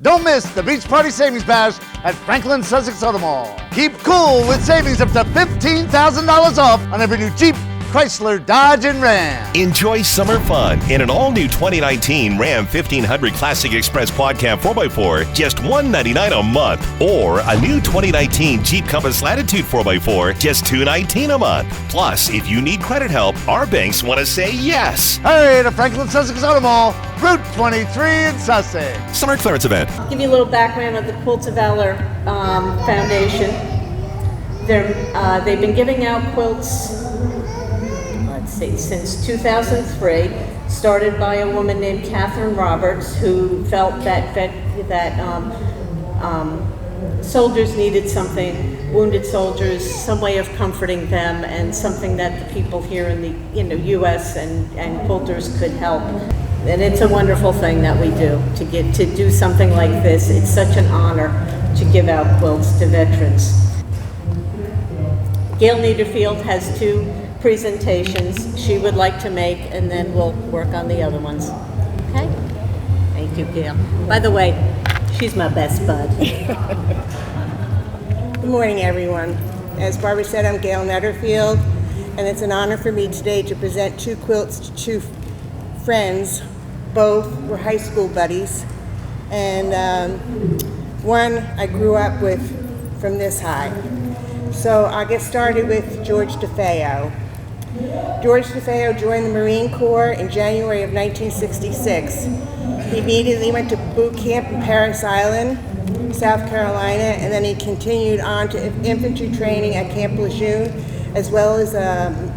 Don't miss the Beach Party Savings Bash at Franklin Sussex Auto Mall. Keep cool with savings up to $15,000 off on every new Jeep, Chrysler, Dodge, and Ram. Enjoy summer fun in an all-new 2019 Ram 1500 Classic Express Quad Cab 4x4, just $199 a month. Or a new 2019 Jeep Compass Latitude 4x4, just $219 a month. Plus, if you need credit help, our banks want to say yes. Hurry to Franklin Sussex Auto Mall, Route 23 in Sussex. Summer clearance event. I'll give you a little background of the Quilts of Valor Foundation. They've been giving out quilts, since 2003, started by a woman named Catherine Roberts, who felt that soldiers needed something, wounded soldiers, some way of comforting them, and something that the people here in the U.S. and quilters could help. And it's a wonderful thing that we do to get to do something like this. It's such an honor to give out quilts to veterans. Gail Niederfield has 2 presentations she would like to make, and then we'll work on the other ones. Okay? Thank you, Gail. By the way, she's my best bud. Good morning, everyone. As Barbara said, I'm Gail Niederfield, and it's an honor for me today to present 2 quilts to 2 friends. Both were high school buddies, and one I grew up with from this high. So I'll get started with George DeFeo. George DeFeo joined the Marine Corps in January of 1966. He immediately went to boot camp in Parris Island, South Carolina, and then he continued on to infantry training at Camp Lejeune, as well as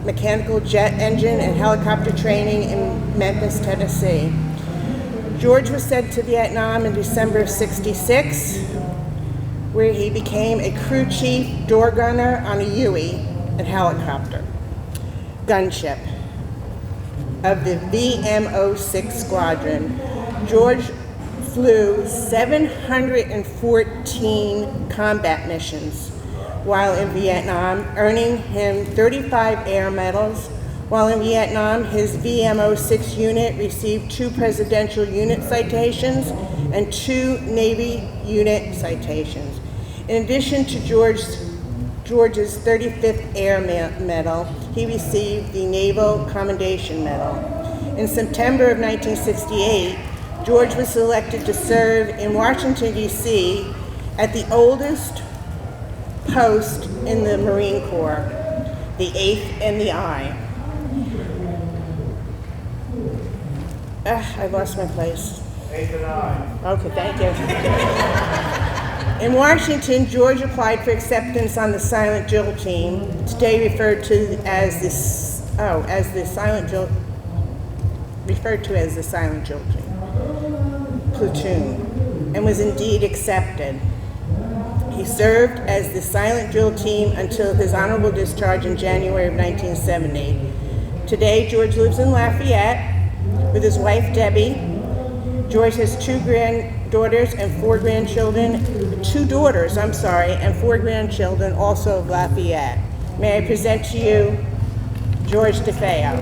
mechanical jet engine and helicopter training in Memphis, Tennessee. George was sent to Vietnam in December of '66, where he became a crew chief door gunner on a Huey, a helicopter gunship of the VMO-6 squadron. George flew 714 combat missions while in Vietnam, earning him 35 air medals. While in Vietnam, his VMO-6 unit received 2 Presidential Unit Citations and 2 Navy Unit Citations. In addition to George's 35th Air Medal, he received the Naval Commendation Medal. In September of 1968, George was selected to serve in Washington, D.C. at the oldest post in the Marine Corps, the 8th and the I. I lost my place. 8th and I. Okay, thank you. In Washington, George applied for acceptance on the Silent Jill team, today referred to as the Silent Jill platoon, and was indeed accepted. He served as the Silent Drill team until his honorable discharge in January of 1970. Today, George lives in Lafayette with his wife, Debbie. George has 2 granddaughters and 4 grandchildren, 2 daughters, and 4 grandchildren, also of Lafayette. May I present to you George DeFeo.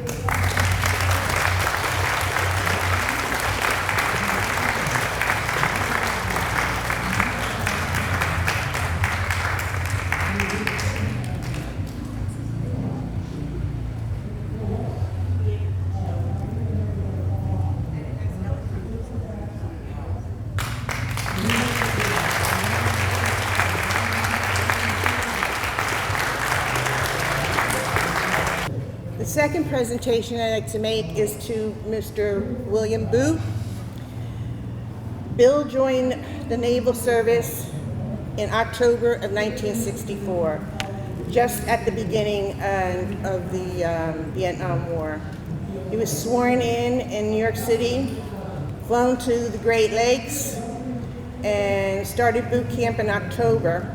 The second presentation I'd like to make is to Mr. William Booth. Bill joined the Naval Service in October of 1964, just at the beginning of the Vietnam War. He was sworn in New York City, flown to the Great Lakes, and started boot camp in October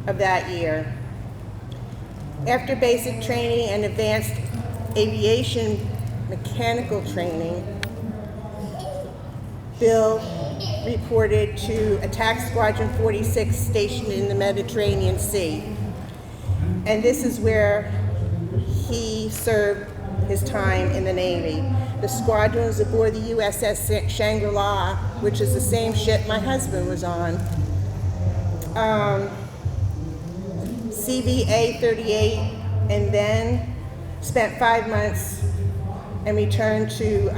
of that year. After basic training and advanced aviation mechanical training, Bill reported to Attack Squadron 46 stationed in the Mediterranean Sea. And this is where he served his time in the Navy. The squadron was aboard the USS Shangri-La, which is the same ship my husband was on. CVA 38, and then spent 5 months and returned to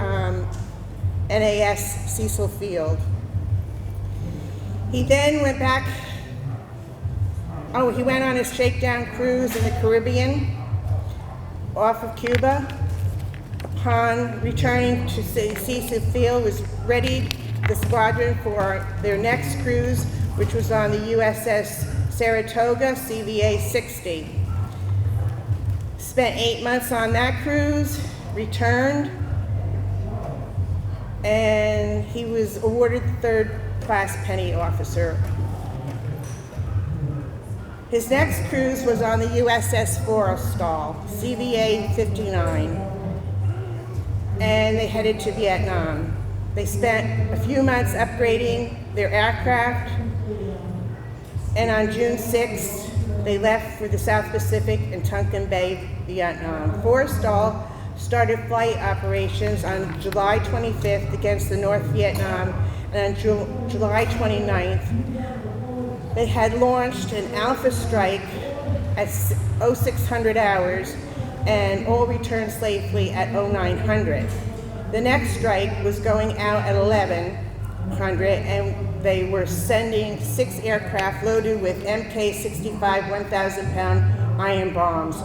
NAS Cecil Field. He then went back, he went on his shakedown cruise in the Caribbean off of Cuba. Upon returning to Cecil Field, was readied the squadron for their next cruise, which was on the USS Saratoga, CVA 60. Spent 8 months on that cruise, returned, and he was awarded third-class penny officer. His next cruise was on the USS Forrestal, CVA 59, and they headed to Vietnam. They spent a few months upgrading their aircraft, and on June 6th, they left for the South Pacific in Tonkin Bay, Vietnam. Forrestal started flight operations on July 25th against the North Vietnam, and on July 29th, they had launched an Alpha strike at 0600 hours and all returned safely at 0900. The next strike was going out at 1100, and they were sending 6 aircraft loaded with MK-65 1,000-pound iron bombs.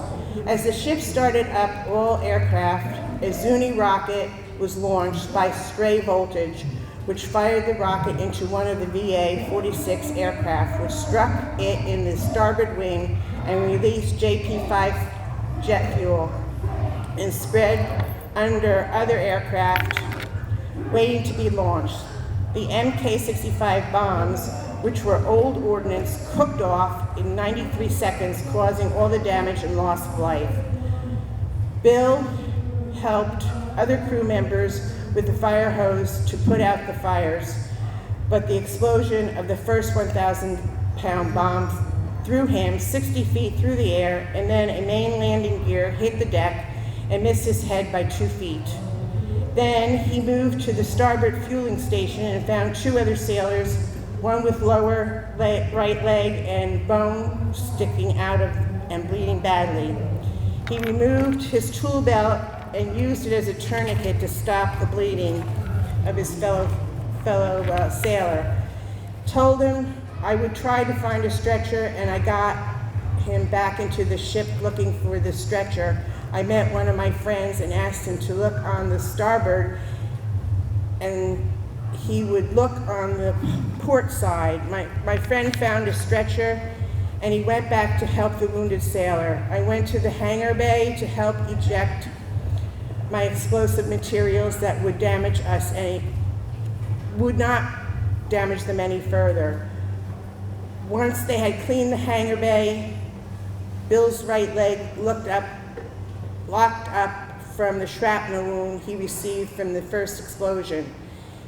As the ship started up all aircraft, a Zuni rocket was launched by stray voltage, which fired the rocket into one of the VA-46 aircraft, which struck it in the starboard wing and released JP-5 jet fuel and spread under other aircraft waiting to be launched. The MK-65 bombs, which were old ordnance, cooked off in 93 seconds, causing all the damage and loss of life. Bill helped other crew members with the fire hose to put out the fires, but the explosion of the first 1,000-pound bomb threw him 60 feet through the air, and then a main landing gear hit the deck and missed his head by 2 feet. Then he moved to the starboard fueling station and found 2 other sailors, one with lower right leg and bone sticking out of and bleeding badly. He removed his tool belt and used it as a tourniquet to stop the bleeding of his fellow sailor. Told him I would try to find a stretcher, and I got him back into the ship looking for the stretcher. I met one of my friends and asked him to look on the starboard, and he would look on the port side. My friend found a stretcher, and he went back to help the wounded sailor. I went to the hangar bay to help eject my explosive materials that would damage us, and would not damage them any further. Once they had cleaned the hangar bay, Bill's right leg locked up from the shrapnel wound he received from the first explosion.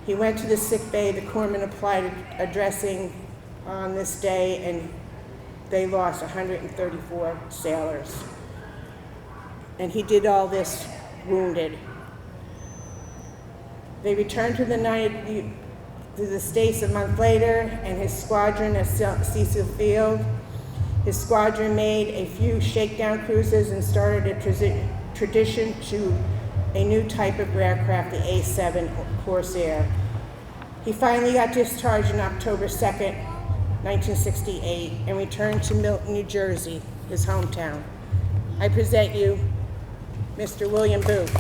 He went to the sick bay. The corpsman applied a dressing on this day, and they lost 134 sailors. And he did all this wounded. They returned to the States a month later, and his squadron at Cecil Field. His squadron made a few shakedown cruises and started a tradition to a new type of aircraft, the A-7 Corsair. He finally got discharged on October 2nd, 1968, and returned to Milton, New Jersey, his hometown. I present you Mr. William Booth.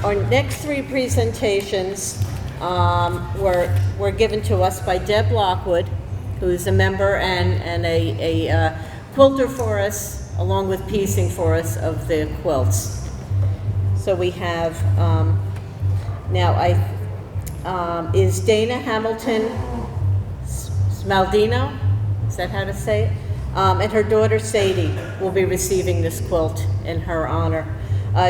Our next 3 presentations were given to us by Deb Lockwood, who's a member and a quilter for us, along with piecing for us of the quilts. So we have, now is Dana Hamilton Smaldino, is that how to say it? And her daughter Sadie will be receiving this quilt in her honor.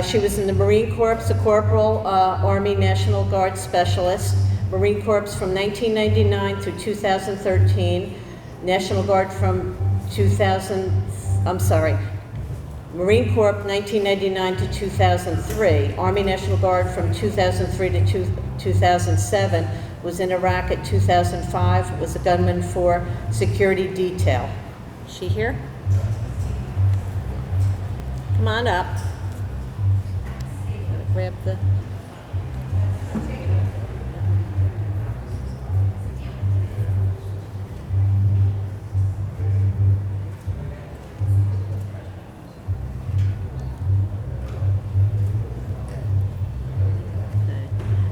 She was in the Marine Corps, a corporal, Army National Guard specialist, Marine Corps from 1999 through 2013, National Guard from Marine Corps 1999 to 2003, Army National Guard from 2003 to 2007, was in Iraq at 2005, was a gunman for security detail. Is she here? Come on up. Grab the...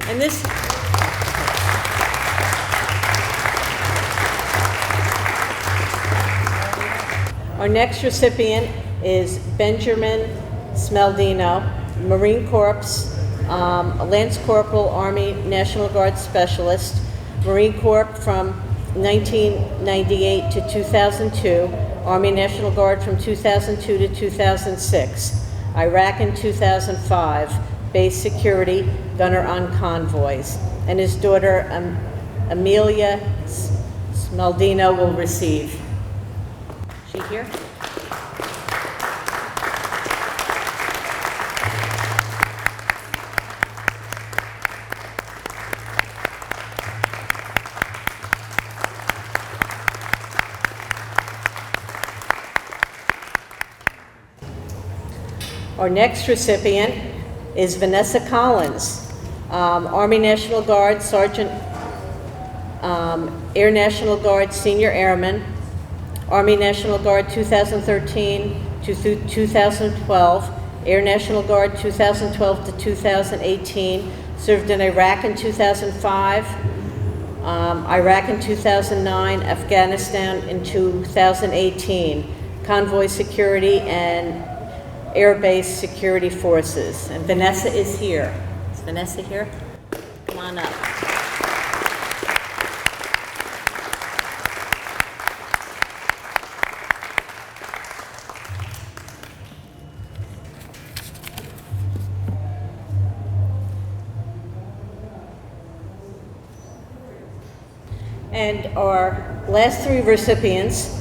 And this... Our next recipient is Benjamin Smaldino, Marine Corps, Lance Corporal, Army National Guard Specialist, Marine Corps from 1998 to 2002, Army National Guard from 2002 to 2006, Iraq in 2005, base security, gunner on convoys, and his daughter Amelia Smaldino will receive. Is she here? Our next recipient is Vanessa Collins, Army National Guard Sergeant, Air National Guard Senior Airman, Army National Guard 2013 to 2012, Air National Guard 2012 to 2018, served in Iraq in 2005, Iraq in 2009, Afghanistan in 2018, convoy security and Air Base Security Forces. And Vanessa is here. Is Vanessa here? Come on up. And our last three recipients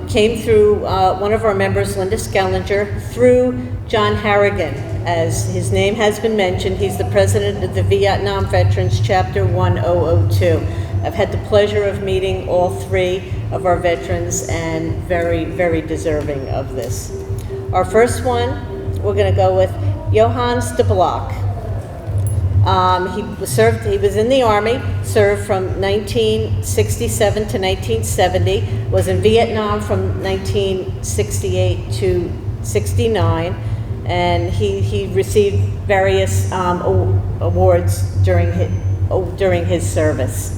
came through one of our members, Linda Skellinger, through John Harrigan. As his name has been mentioned, he's the president of the Vietnam Veterans Chapter 1002. I've had the pleasure of meeting all three of our veterans and very, very deserving of this. Our first one, we're going to go with Johannes de Block. He was in the Army, served from 1967 to 1970, was in Vietnam from 1968 to 69, and he received various awards during his service.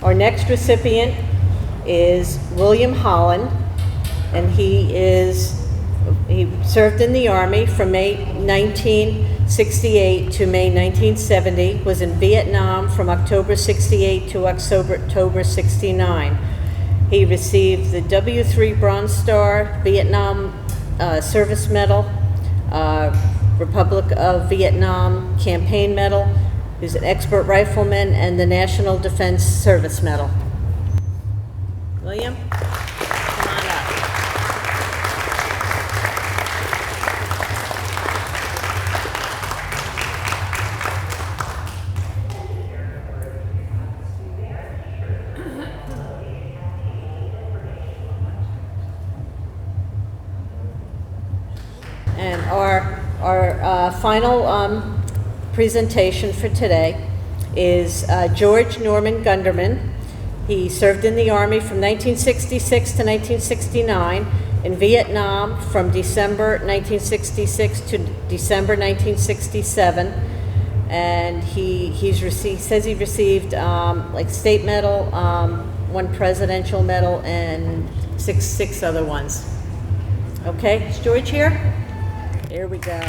Our next recipient is William Holland, and he served in the Army from May 1968 to May 1970, was in Vietnam from October 68 to October 69. He received the W3 Bronze Star, Vietnam Service Medal, Republic of Vietnam Campaign Medal. He's an expert rifleman, and the National Defense Service Medal. William, come on up. And our final presentation for today is George Norman Gunderman. He served in the Army from 1966 to 1969, in Vietnam from December 1966 to December 1967, And he says he received like state medal, one presidential medal, and six other ones. Okay, is George here? Here we go.